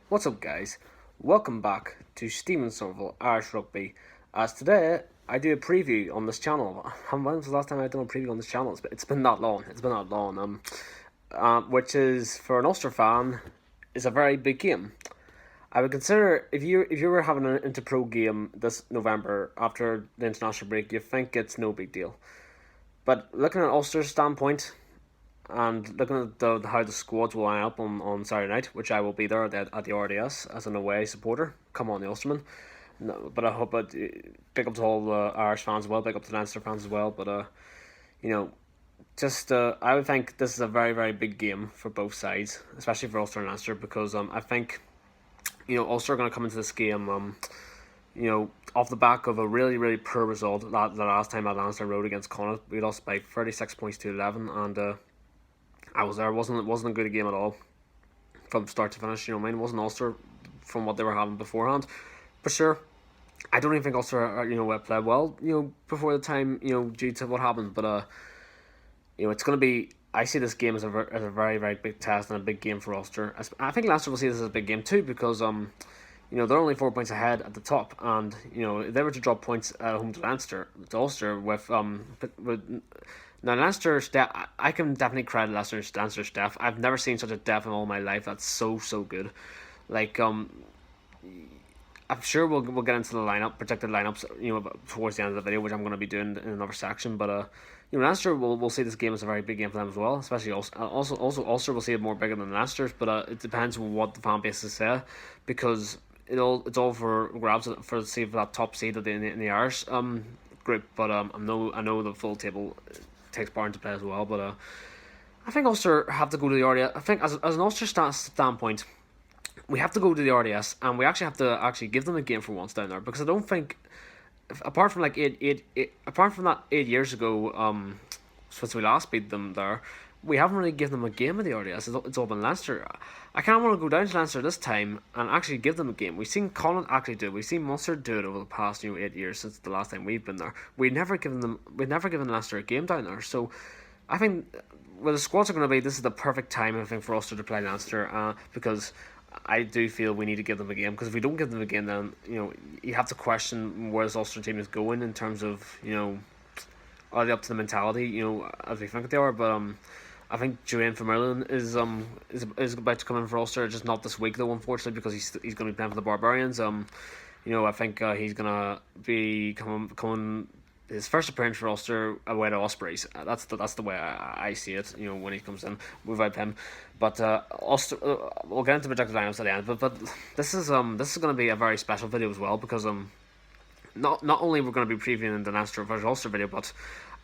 What's up, guys? Welcome back to Stephen Somerville Irish Rugby. As today, I do a preview on this channel. When was the last time I've done a preview on this channel? It's been that long. It's been that long. Which is for an Ulster fan, is a very big game. I would consider if you were having an inter-pro game this November after the international break, you think it's no big deal. But looking at Ulster's standpoint, and looking at how the squads will line up on Saturday night, which I will be there at the RDS as an away supporter. Come on, the Ulstermen. No, but I hope big up to all the Irish fans as well, big up to the Leinster fans as well. But you know, just I would think this is a very very big game for both sides, especially for Ulster and Leinster, because I think Ulster are going to come into this game off the back of a really really poor result the last time at Leinster Road against Connacht. We lost by 36 points to 11, and I was there. It wasn't a good game at all from start to finish. Mine wasn't Ulster from what they were having beforehand. But sure, I don't even think Ulster played well. Before the time due to what happened. But it's going to be. I see this game as a very very big test and a big game for Ulster. I think Leicester will see this as a big game too because they're only 4 points ahead at the top, and if they were to drop points at home to Ulster with now Leinster's depth, I can definitely credit Leinster's depth. I've never seen such a depth in all my life. That's so good. Like I'm sure we'll get into the predicted lineups, towards the end of the video, which I'm going to be doing in another section. But Leinster will see this game as a very big game for them as well. Especially also Ulster will see it more bigger than Leicester's, but it depends on what the fan bases say, because it's all for grabs for that top seed in the Irish group. But I know the full table takes part into play as well. But I think Ulster have to go to the RDS. I think as an Ulster standpoint, we have to go to the RDS, and we actually have to give them a game for once down there, because I don't think, apart from apart from that 8 years ago, since we last beat them there, we haven't really given them a game at the RDS. It's all been Leinster. I kind of want to go down to Leinster this time and actually give them a game. We've seen Connacht actually do it. We've seen Munster do it over the past 8 years since the last time we've been there. We've never given Leinster a game down there. So I think where the squads are going to be, this is the perfect time, I think, for Ulster to play Leinster, because I do feel we need to give them a game, because if we don't give them a game, then you have to question where this Ulster team is going in terms of are they up to the mentality as we think they are. But I think Julian from Ireland is about to come in for Ulster, just not this week though, unfortunately, because he's going to be playing for the Barbarians. I think he's going to be coming his first appearance for Ulster away to Ospreys. That's the way I see it. When he comes in without him, but Ulster. We'll get into projected lineups at the end. But this is going to be a very special video as well, because not only we're going to be previewing the Leinster versus Ulster video, but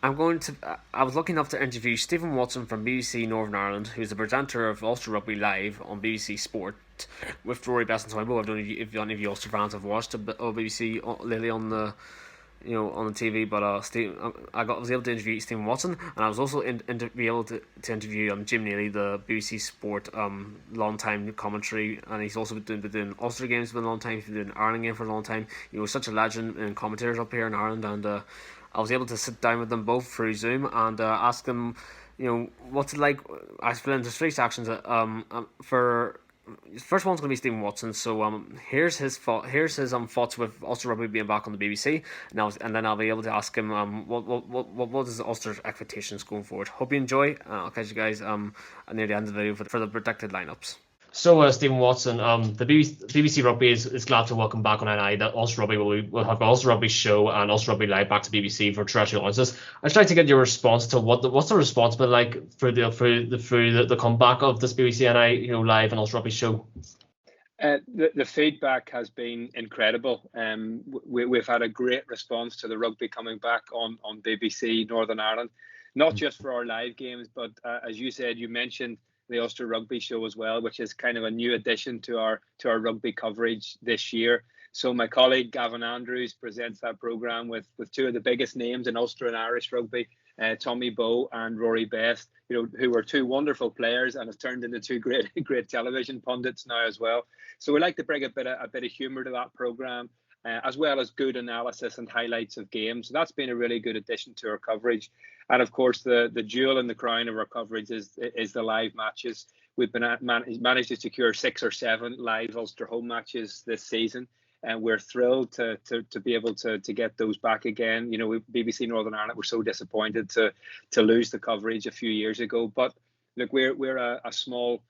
I was lucky enough to interview Stephen Watson from BBC Northern Ireland, who's the presenter of Ulster Rugby Live on BBC Sport with Rory Best and Tony Bow. I don't know if any of you Ulster fans have watched BBC lately on the on the TV, but was able to interview Stephen Watson, and I was also be able to interview Jim Neely, the BBC Sport long time commentary, and he's also been doing Ulster games for a long time. He's been doing Ireland game for a long time. He was such a legend in commentators up here in Ireland, and I was able to sit down with them both through Zoom and ask them, what's it like. I split into three sections. For First one's going to be Stephen Watson. So here's his thoughts with Ulster Rugby being back on the BBC now, and then I'll be able to ask him what is Ulster's expectations going forward. Hope you enjoy. I'll catch you guys near the end of the video for the predicted lineups. So, Stephen Watson, the BBC Rugby is glad to welcome back on NI that Ulster Rugby will have an Ulster Rugby show and Ulster Rugby Live back to BBC for terrestrial audiences. I'd like to get your response to what's the response been like for the comeback of this BBC NI Live and Ulster Rugby show. The feedback has been incredible. We've had a great response to the rugby coming back on BBC Northern Ireland, not just for our live games, but as you said, you mentioned the Ulster Rugby show as well, which is kind of a new addition to our rugby coverage this year. So my colleague Gavin Andrews presents that programme with two of the biggest names in Ulster and Irish rugby, Tommy Bow and Rory Best, who were two wonderful players and have turned into two great television pundits now as well. So we like to bring a bit of humour to that programme, as well as good analysis and highlights of games. So that's been a really good addition to our coverage. And of course, the jewel in the crown of our coverage is the live matches, we've been managed to secure 6 or 7 live Ulster home matches this season. And we're thrilled to be able to get those back again. You know, BBC Northern Ireland were so disappointed to lose the coverage a few years ago. But look, we're a small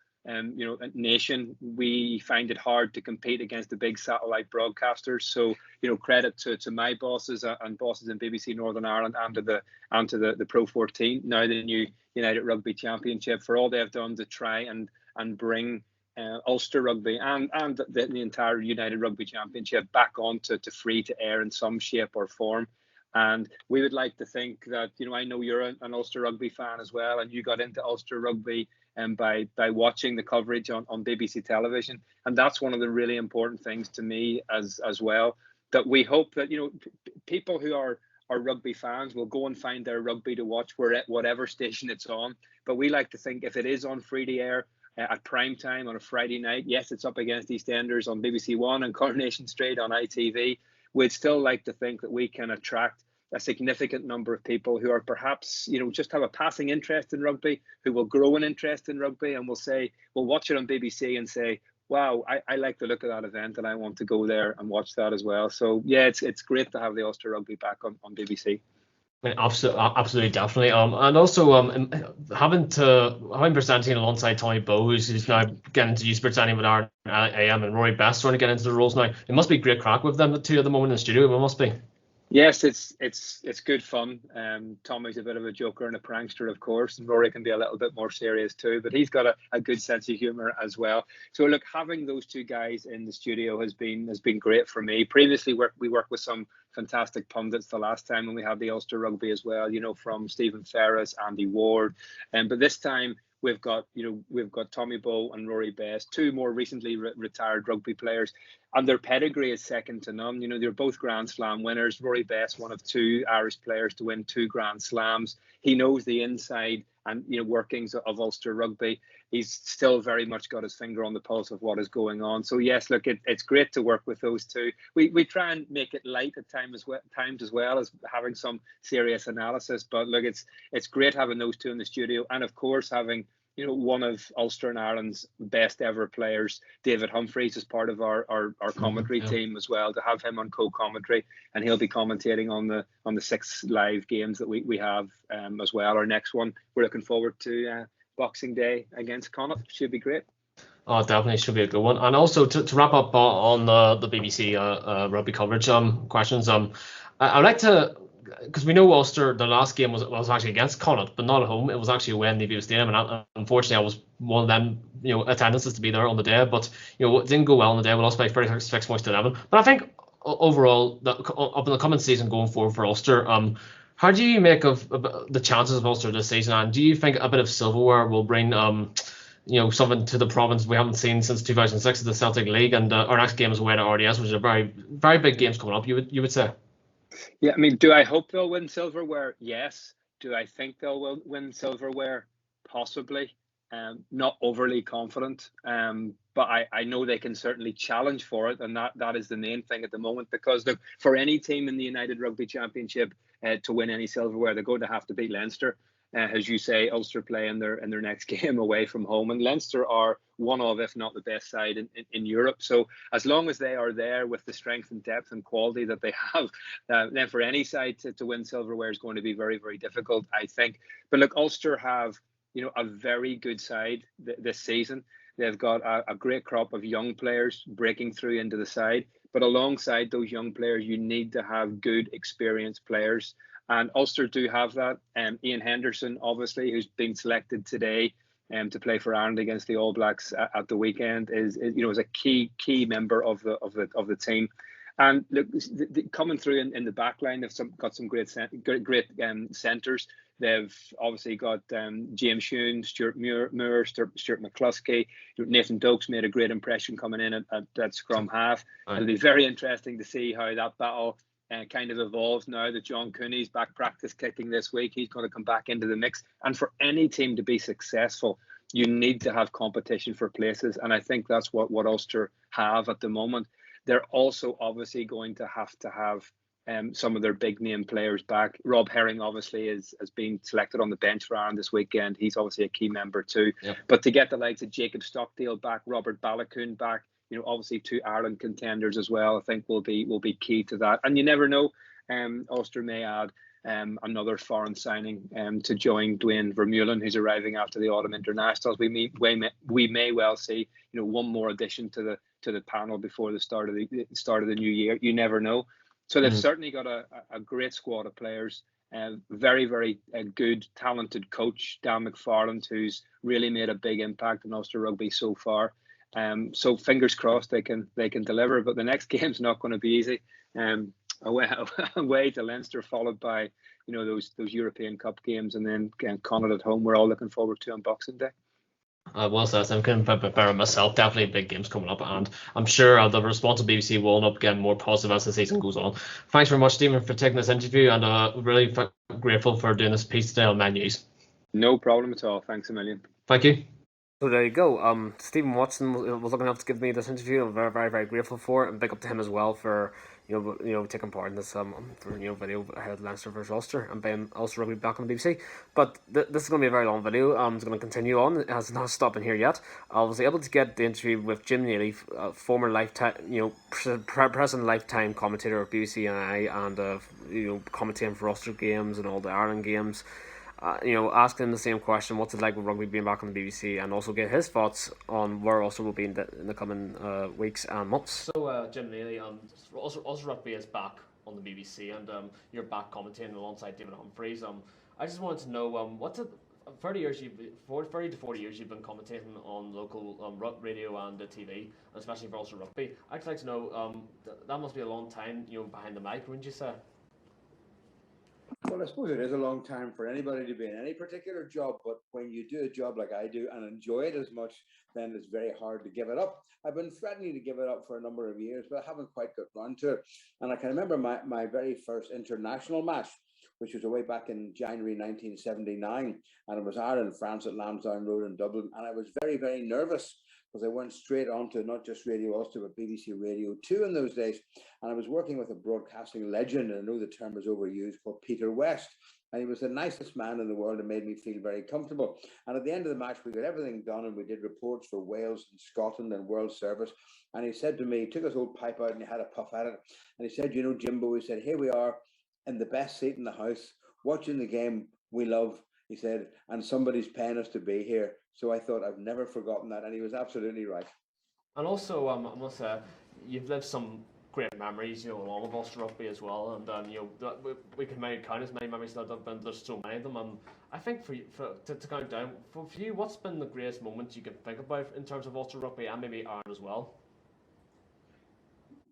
nation. We find it hard to compete against the big satellite broadcasters. So, you know, credit to my bosses and bosses in BBC Northern Ireland and to the Pro 14, now the new United Rugby Championship, for all they have done to try and bring Ulster Rugby and the entire United Rugby Championship back on to free to air in some shape or form. And we would like to think that, you know, I know you're an Ulster Rugby fan as well, and you got into Ulster Rugby by watching the coverage on BBC television. And that's one of the really important things to me as well, that we hope that, you know, people who are rugby fans will go and find their rugby to watch whatever station it's on. But we like to think if it is on free to air at prime time on a Friday night, yes, it's up against EastEnders on BBC One and Coronation Street on ITV. We'd still like to think that we can attract a significant number of people who are perhaps, you know, just have a passing interest in rugby, who will grow an interest in rugby and will watch it on BBC and say, wow, I like the look of that event and I want to go there and watch that as well. So yeah, it's great to have the Ulster Rugby back on BBC. Absolutely, definitely. And also having presenting alongside Tommy Bowe, who's now getting to use presenting with our AM, and Rory Best trying to get into the roles now. It must be great crack with them, the two at the moment in the studio. It must be. Yes, it's good fun. Tommy's a bit of a joker and a prankster, of course, and Rory can be a little bit more serious too, but he's got a good sense of humour as well. So look, having those two guys in the studio has been great for me. Previously, we worked with some fantastic pundits the last time, and we had the Ulster Rugby as well, you know, from Stephen Ferris, Andy Ward, but this time we've got Tommy Bowe and Rory Best, two more recently retired rugby players, and their pedigree is second to none. You know, they're both Grand Slam winners. Rory Best, one of 2 Irish players to win 2 Grand Slams. He knows the inside and, you know, workings of Ulster Rugby. He's still very much got his finger on the pulse of what is going on. So yes, look, it's great to work with those two. We try and make it light at times as well as having some serious analysis. But look, it's great having those two in the studio, and of course having, you know, one of Ulster and Ireland's best ever players, David Humphreys, as part of our commentary team as well, to have him on co-commentary, and he'll be commentating on the 6 live games that we have as well. Our next one, we're looking forward to Boxing Day against Connacht. Should be great. Oh, definitely should be a good one. And also to wrap up on the BBC rugby coverage questions, I'd like to, because we know Ulster, the last game was actually against Connacht, but not at home. It was actually away in the Neville Stadium, and unfortunately I was one of them, you know, attendances to be there on the day. But you know, it didn't go well on the day. We lost by 36 points to 11. But I think overall, up in the coming season going forward for Ulster, how do you make of the chances of Ulster this season? And do you think a bit of silverware will bring you know, something to the province we haven't seen since 2006 at the Celtic League? And our next game is away to RDS, which is a very, very big games coming up. You would say? Yeah, I mean, do I hope they'll win silverware? Yes. Do I think they'll win silverware? Possibly. Not overly confident. But I know they can certainly challenge for it, and that is the main thing at the moment. Because look, for any team in the United Rugby Championship to win any silverware, they're going to have to beat Leinster. As you say, Ulster play in their next game away from home, and Leinster are one of, if not the best side in Europe. So as long as they are there with the strength and depth and quality that they have, then for any side to win silverware is going to be very, very difficult, I think. But look, Ulster have, you know, a very good side this season. They've got a great crop of young players breaking through into the side. But alongside those young players, you need to have good, experienced players. And Ulster do have that. Ian Henderson, obviously, who's been selected today to play for Ireland against the All Blacks at the weekend, is a key member of the team. And look, coming through in the back line, they've got some great centres. They've obviously got James Hume, Stuart Moore, Stuart McCluskey. Nathan Dokes made a great impression coming in at scrum half. Right. It'll be very interesting to see how that battle kind of evolves now that John Cooney's back practice kicking this week. He's going to come back into the mix. And for any team to be successful, you need to have competition for places. And I think that's what Ulster have at the moment. They're also obviously going to have some of their big name players back. Rob Herring obviously has been selected on the bench for Ireland this weekend. He's obviously a key member too. Yep. But to get the likes of Jacob Stockdale back, Robert Balakoon back, obviously 2 Ireland contenders as well, I think will be key to that. And you never know, Ulster may add another foreign signing to join Dwayne Vermeulen, who's arriving after the autumn internationals. We may well see one more addition to the panel before the start of the new year. You never know. So they've certainly got a great squad of players. Very, very good, talented coach, Dan McFarland, who's really made a big impact on Ulster Rugby so far. So fingers crossed they can deliver. But the next game's not going to be easy. Away to Leinster, followed by those European Cup games, and then Connacht at home. We're all looking forward to on Boxing Day. Well said. I'm going to prepare myself. Definitely big games coming up, and I'm sure the response of BBC will end up getting more positive as the season goes on. Thanks very much, Stephen, for taking this interview, and really grateful for doing this piece today on Menus. No problem at all. Thanks a million. Thank you. So there you go. Stephen Watson was lucky enough to give me this interview. I'm very, very, very grateful for it, and big up to him as well for taking part in this video ahead of Leinster versus Ulster and being Ulster Rugby back on the BBC. But this is going to be a very long video. It's going to continue on. It has not stopped in here yet. I was able to get the interview with Jim Neely, former lifetime, present lifetime commentator of BBC and commentating for Ulster games and all the Ireland games. Ask him the same question: what's it like with rugby being back on the BBC, and also get his thoughts on where Ulster will be in the coming weeks and months. So, Jim Neely, Ulster Rugby is back on the BBC, and you're back commentating alongside David Humphreys. I just wanted to know what's it. 30 to 40 years you've been commentating on local radio and TV, especially for Ulster Rugby. I'd like to know that must be a long time, behind the mic, wouldn't you say? Well, I suppose it is a long time for anybody to be in any particular job, but when you do a job like I do and enjoy it as much, then it's very hard to give it up. I've been threatening to give it up for a number of years, but I haven't quite got round to it. And I can remember my very first international match, which was way back in January 1979, and it was Ireland-France at Lansdowne Road in Dublin, and I was very, very nervous because I went straight on to not just Radio Ulster, but BBC Radio 2 in those days. And I was working with a broadcasting legend, and I know the term is overused, called Peter West. And he was the nicest man in the world and made me feel very comfortable. And at the end of the match, we got everything done, and we did reports for Wales and Scotland and World Service. And he said to me, he took his old pipe out and he had a puff at it. And he said, Jimbo, he said, here we are in the best seat in the house, watching the game we love, he said, and somebody's paying us to be here. So I thought, I've never forgotten that. And he was absolutely right. And also, I must say, you've lived some great memories, along with Ulster Rugby as well. And, we can count as many memories that have been, there's so many of them. I think to count down, for you, what's been the greatest moment you can think about in terms of Ulster Rugby and maybe Ireland as well?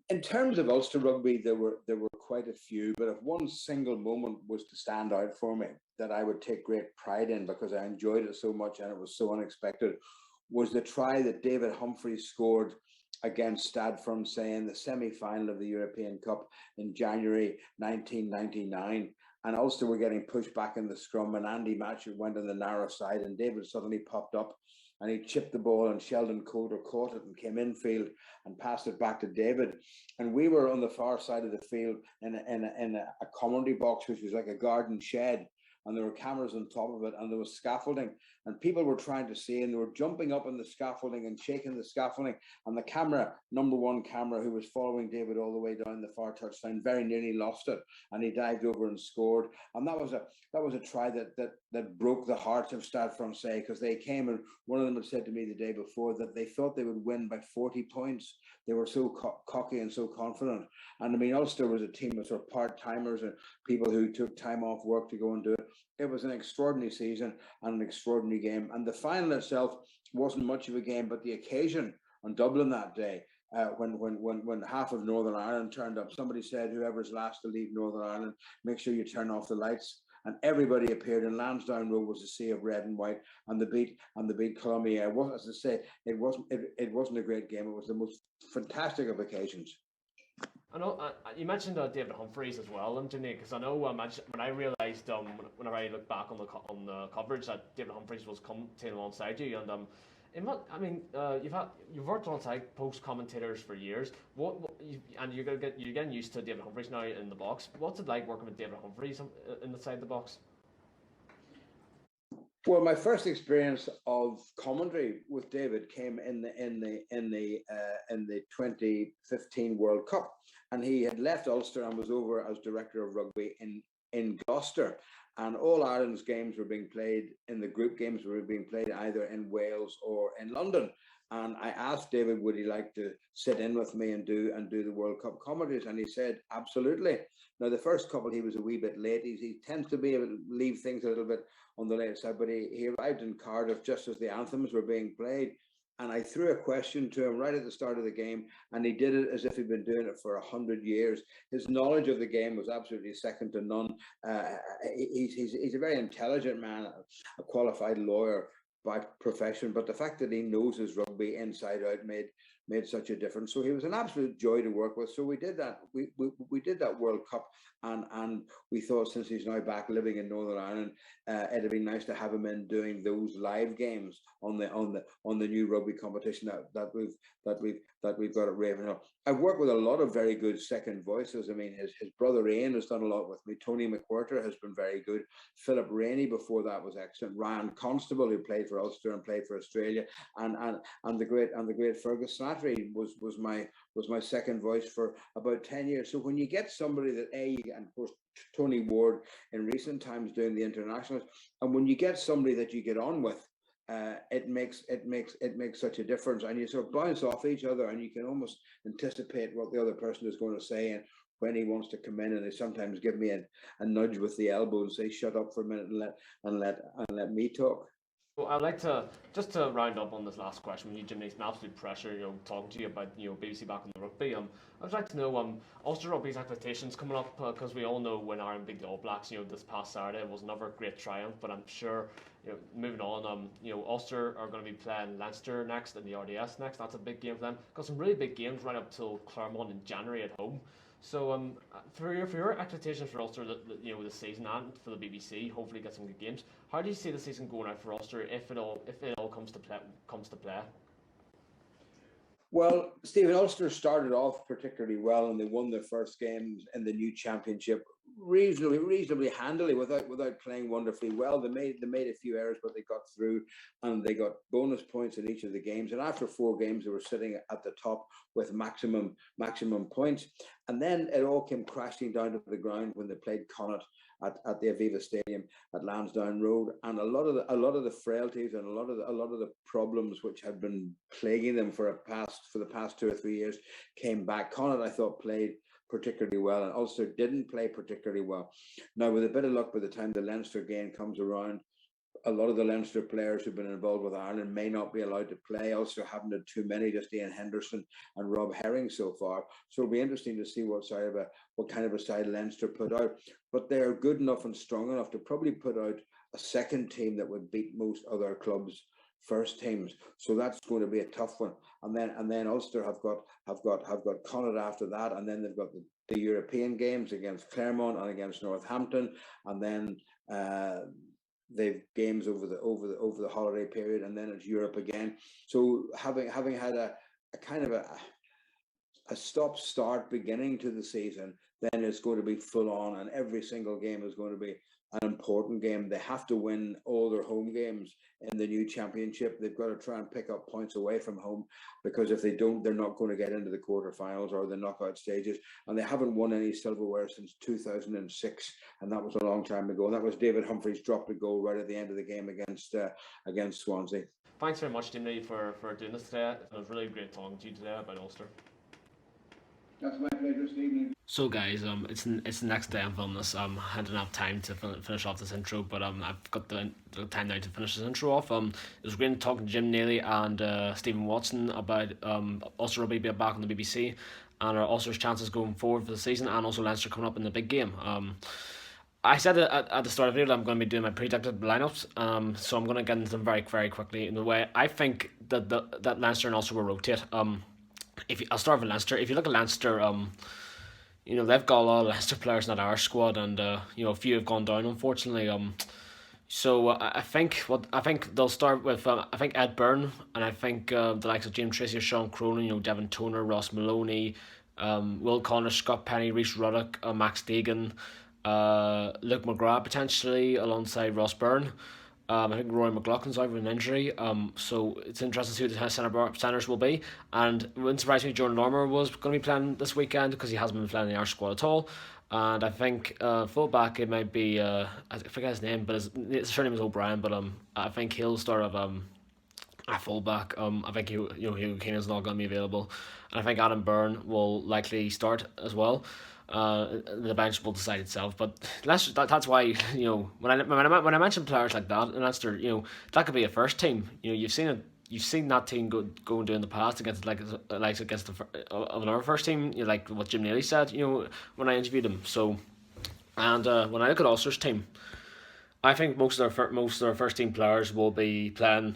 In terms of Ulster Rugby, there were quite a few, but if one single moment was to stand out for me that I would take great pride in because I enjoyed it so much and it was so unexpected, was the try that David Humphreys scored against Stade Francais in the semi-final of the European Cup in January 1999. And Ulster were getting pushed back in the scrum, and Andy Matchett went on the narrow side, and David suddenly popped up and he chipped the ball, and Sheldon Coulter caught it and came infield and passed it back to David. And we were on the far side of the field in a commentary box, which was like a garden shed. And there were cameras on top of it, and there was scaffolding, and people were trying to see, and they were jumping up on the scaffolding and shaking the scaffolding. And the camera, number one camera, who was following David all the way down the far touchline, very nearly lost it, and he dived over and scored. And that was a try that broke the hearts of Stade Francais, because they came, and one of them had said to me the day before that they thought they would win by 40 points. They were so cocky and so confident. And I mean, Ulster was a team of sort of part-timers and people who took time off work to go and do it. It was an extraordinary season and an extraordinary game. And the final itself wasn't much of a game, but the occasion on Dublin that day, when half of Northern Ireland turned up, somebody said, whoever's last to leave Northern Ireland, make sure you turn off the lights. And everybody appeared, and Lansdowne Road was a sea of red and white, and the beat Columbia. As I say, it wasn't a great game. It was the most fantastic of occasions. I know you mentioned David Humphreys as well, Jimmy, because I know when I realised whenever I looked back on the coverage that David Humphreys was commentating alongside you, and You've worked alongside post commentators for years. And you're getting used to David Humphreys now in the box. What's it like working with David Humphreys inside the box? Well, my first experience of commentary with David came in the 2015 World Cup, and he had left Ulster and was over as director of rugby in Gloucester. And all Ireland's games were being played in the group games were being played either in Wales or in London. And I asked David, would he like to sit in with me and do the World Cup commentaries? And he said, absolutely. Now, the first couple, he was a wee bit late. He tends to be able to leave things a little bit on the late side, but he arrived in Cardiff just as the anthems were being played. And I threw a question to him right at the start of the game, and he did it as if he'd been doing it for 100 years. His knowledge of the game was absolutely second to none. He's a very intelligent man, a qualified lawyer by profession, but the fact that he knows his rugby inside out made such a difference. So he was an absolute joy to work with. So we did that. We did that World Cup, and we thought, since he's now back living in Northern Ireland, it'd be nice to have him in doing those live games on the new rugby competition that we've got at Ravenhill. I've worked with a lot of very good second voices. I mean, his brother Ian has done a lot with me. Tony McWhirter has been very good. Philip Rainey before that was excellent. Ryan Constable, who played for Ulster and played for Australia, and the great Fergus Slattery was my second voice for about 10 years. So when you get somebody that and of course Tony Ward in recent times doing the internationals, and when you get somebody that you get on with, it makes such a difference, and you sort of bounce off each other, and you can almost anticipate what the other person is going to say, and when he wants to come in, and they sometimes give me a nudge with the elbow and say, "Shut up for a minute and let me talk." Well, I'd like to just to round up on this last question. When you, Jim, it's an absolute pleasure, talking to you about BBC back in the rugby. I'd like to know Ulster rugby's expectations coming up, because we all know when Ireland beat the All Blacks, this past Saturday, it was another great triumph. But I'm sure, moving on, Ulster are going to be playing Leinster next and the RDS next. That's a big game for them. Got some really big games right up till Clermont in January at home. So for your expectations for Ulster, the season and for the BBC, hopefully get some good games. How do you see the season going out for Ulster if it all comes to play? Well, Stephen, Ulster started off particularly well, and they won their first games in the new championship reasonably handily without playing wonderfully well. They made a few errors, but they got through, and they got bonus points in each of the games. And after 4 games, they were sitting at the top with maximum points. And then it all came crashing down to the ground when they played Connacht at the Aviva Stadium at Lansdowne Road, and a lot of the frailties and a lot of the problems which had been plaguing them for the past 2 or 3 years came back. Connacht, I thought, played particularly well, and Ulster didn't play particularly well. Now, with a bit of luck, by the time the Leinster game comes around, a lot of the Leinster players who've been involved with Ireland may not be allowed to play. Ulster haven't had too many, just Ian Henderson and Rob Herring so far. So it'll be interesting to see what kind of a side Leinster put out. But they're good enough and strong enough to probably put out a second team that would beat most other clubs' first teams. So that's going to be a tough one. And then Ulster have got Connacht after that, and then they've got the European games against Clermont and against Northampton, and then they've games over the holiday period, and then it's Europe again. So having had a kind of a stop-start beginning to the season, then it's going to be full on, and every single game is going to be an important game. They have to win all their home games in the new championship. They've got to try and pick up points away from home, because if they don't, they're not going to get into the quarterfinals or the knockout stages. And they haven't won any silverware since 2006, and that was a long time ago. And that was David Humphreys dropped a goal right at the end of the game against Swansea. Thanks very much, Jimmy, for doing this today. It was really great talking to you today about Ulster. That's my pleasure, Stephen. So guys, it's the next day I'm filming this. I didn't have time to finish off this intro, but I've got the time now to finish this intro off. It was great talking to Jim Neely and Stephen Watson about Ulster Rugby being back on the BBC and our Ulster's chances going forward for the season, and also Leinster coming up in the big game. I said at the start of the video that I'm going to be doing my predicted lineups, so I'm going to get into them very, very quickly. In the way I think that Leinster and Ulster will rotate. I'll start with Leinster. If you look at Leinster, they've got a lot of Leinster players in that Irish squad, and a few have gone down, unfortunately. So I think they'll start with I think Ed Byrne, and I think the likes of James Tracy, Sean Cronin, Devin Toner, Ross Maloney, Will Connor, Scott Penny, Rhys Ruddock, Max Deegan, Luke McGrath potentially alongside Ross Byrne. I think Roy McLaughlin's out with an injury. So it's interesting to see who the centres will be. And it wouldn't surprise me Jordan Lorimer was going to be playing this weekend because he hasn't been playing in the Irish squad at all. And I think fullback it might be I forget his name, but his surname is O'Brien. But I think he'll start at fullback. I think Hugh Keenan's not going to be available, and I think Adam Byrne will likely start as well. The bench will decide itself, but that's why when I mention players like that, and that's their that could be a first team. You've seen it. You've seen that team go and do in the past against against of another first team. Like what Jim Neely said. When I interviewed him. So, and when I look at Ulster's team, I think most of their first team players will be playing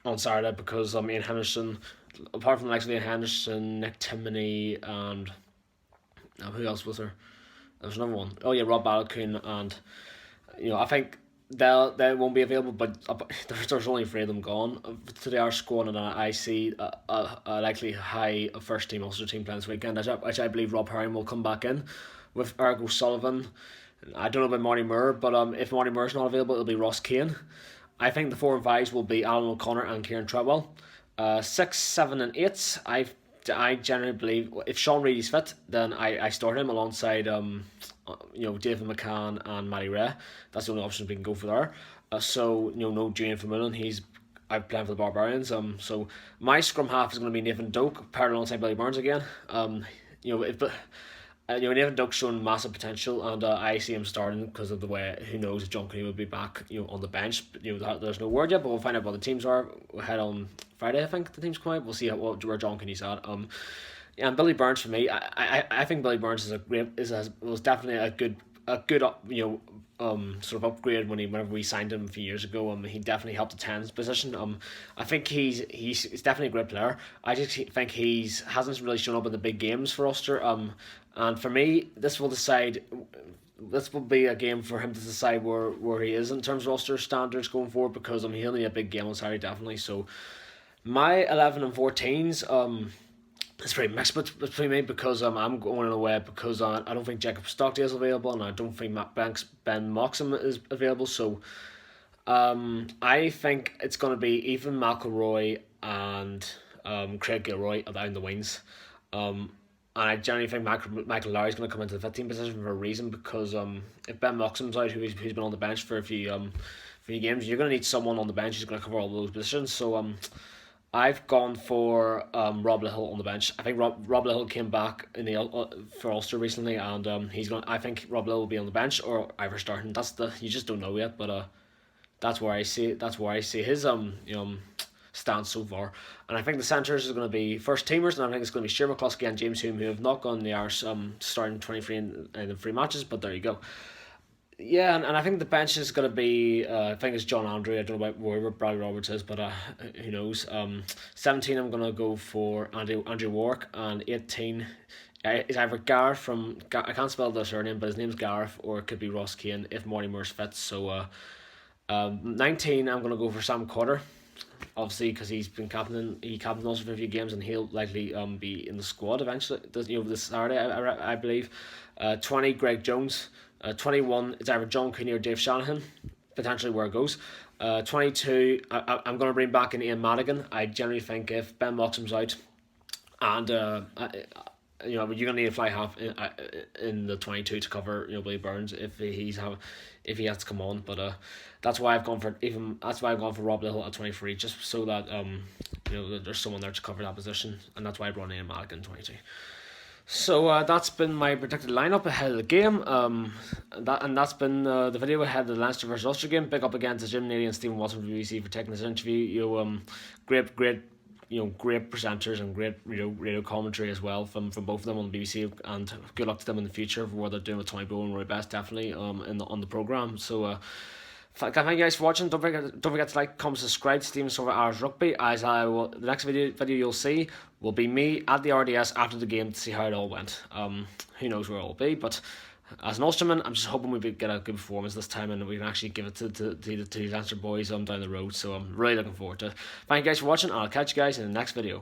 on Saturday because Ian Henderson, apart from the likes of Ian Henderson, Nick Timoney, and who else was there? There was another one. Oh yeah, Rob Balakoon, and I think they won't be available, but there's only 3 of them gone to the Irish squad, and I see a likely high first team Ulster team playing this weekend, which I believe Rob Herring will come back in with Eric O'Sullivan. I don't know about Marty Moore, but if Marty Moore's not available, it'll be Ross Kane. I think the 4 and 5s will be Alan O'Connor and Kieran Treadwell. 6, 7, and 8. I generally believe if Sean Reedy's fit, then I start him alongside David McCann and Matty Ray. That's the only option we can go for there. So no Julian Vermeulen. I'm playing for the Barbarians. So my scrum half is going to be Nathan Doak paired alongside Billy Burns again. Nathan Doak's shown massive potential, and I see him starting because of the way. Who knows if John Cooney will be back on the bench. There's no word yet, but we'll find out what the teams are. We'll head on Friday, I think the teams come out. We'll see where John Cooney's at. And Billy Burns for me, I think Billy Burns was definitely a good sort of upgrade whenever we signed him a few years ago. He definitely helped the 10's position. I think he's definitely a great player. I just think hasn't really shown up in the big games for Ulster. And for me, this will be a game for him to decide where he is in terms of Ulster standards going forward, because he'll need a big game on Saturday definitely. So my 11 and 14s it's pretty mixed between me, because I'm going away because I don't think Jacob Stockdale is available, and I don't think Ben Moxham is available. So I think it's going to be even McElroy and Craig Gilroy down the wings. And I generally think Michael Lowry is going to come into the 15 position for a reason, because if Ben Moxham's out, who's been on the bench for a few games, you're going to need someone on the bench who's going to cover all those positions. So I've gone for Rob Little on the bench. I think Rob Little came back for Ulster recently, and I think Rob Little will be on the bench or either starting. You just don't know yet, but that's where I see his stance so far. And I think the centres are going to be first teamers, and I think it's going to be Sheer McCluskey and James Hume, who have not gone the Irish starting 23 in the 3 matches, but there you go. Yeah, and I think the bench is going to be I think it's John Andrew. I don't know about where Bradley Roberts is, but who knows. 17 I'm going to go for Andrew Warwick, and 18 is either Gareth from, I can't spell the surname, but his name's Gareth, or it could be Ross Kane if Marty Moore's fit. So 19 I'm going to go for Sam Cotter, obviously because he's been captain also for a few games, and he'll likely be in the squad eventually this Saturday, I believe. 20 Greg Jones. 21 it's either John Cooney or Dave Shanahan, potentially where it goes. 22 I'm going to bring back in Ian Madigan. I generally think if Ben Moxham's out, and you're going to need a fly half in the 22 to cover Billy Burns if he has to come on. But that's why I've gone for Rob Little at 23, just so that there's someone there to cover that position, and that's why I brought in Madigan 22. So that's been my predicted lineup ahead of the game. That's been the video ahead of the Leinster versus Ulster game. Big up again to Jim Neely and Stephen Watson from BBC for taking this interview. Great presenters and great radio commentary as well from both of them on the BBC, and good luck to them in the future for what they're doing with Tommy Bowe and Roy Best, definitely on the programme. So thank you guys for watching. Don't forget to like, comment, subscribe to Stephen Silver Irish Rugby, as the next video you'll see will be me at the RDS after the game to see how it all went. Who knows where it'll be, but as an Ulsterman, I'm just hoping we get a good performance this time and we can actually give it to the Leinster boys down the road. So I'm really looking forward to it. Thank you guys for watching, and I'll catch you guys in the next video.